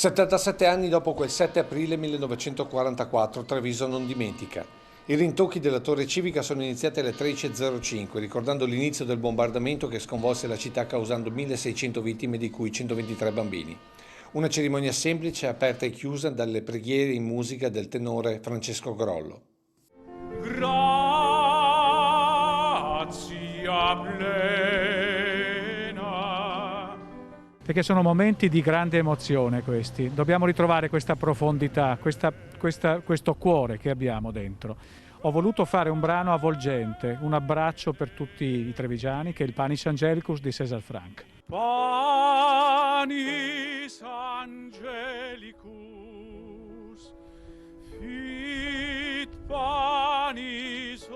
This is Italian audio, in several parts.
77 anni dopo quel 7 aprile 1944, Treviso non dimentica. I rintocchi della torre civica sono iniziati alle 13.05, ricordando l'inizio del bombardamento che sconvolse la città causando 1.600 vittime, di cui 123 bambini. Una cerimonia semplice, aperta e chiusa dalle preghiere in musica del tenore Francesco Grollo. Grazia plena. Perché sono momenti di grande emozione questi. Dobbiamo ritrovare questa profondità, questo cuore che abbiamo dentro. Ho voluto fare un brano avvolgente, un abbraccio per tutti i trevigiani, che è il Panis Angelicus di César Franck. Panis Angelicus, fit panis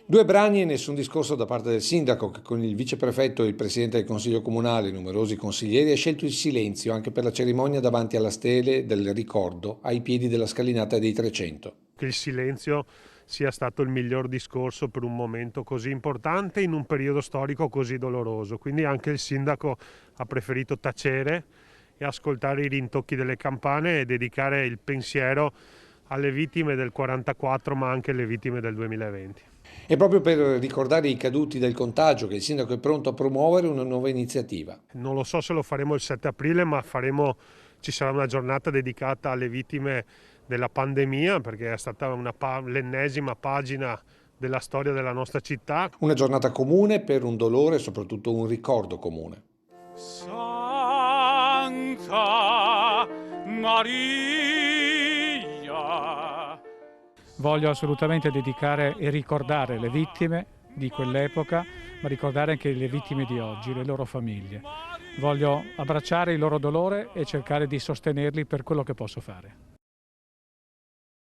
Due brani e nessun discorso da parte del sindaco, che con il viceprefetto e il presidente del consiglio comunale e numerosi consiglieri ha scelto il silenzio anche per la cerimonia davanti alla stele del ricordo ai piedi della scalinata dei 300. Che il silenzio sia stato il miglior discorso per un momento così importante in un periodo storico così doloroso. Quindi anche il sindaco ha preferito tacere e ascoltare i rintocchi delle campane e dedicare il pensiero alle vittime del 44, ma anche alle vittime del 2020. E proprio per ricordare i caduti del contagio che il sindaco è pronto a promuovere una nuova iniziativa. Non lo so se lo faremo il 7 aprile, ma ci sarà una giornata dedicata alle vittime della pandemia, perché è stata l'ennesima pagina della storia della nostra città. Una giornata comune per un dolore e soprattutto un ricordo comune. Santa Maria. Voglio assolutamente dedicare e ricordare le vittime di quell'epoca, ma ricordare anche le vittime di oggi, le loro famiglie. Voglio abbracciare il loro dolore e cercare di sostenerli per quello che posso fare.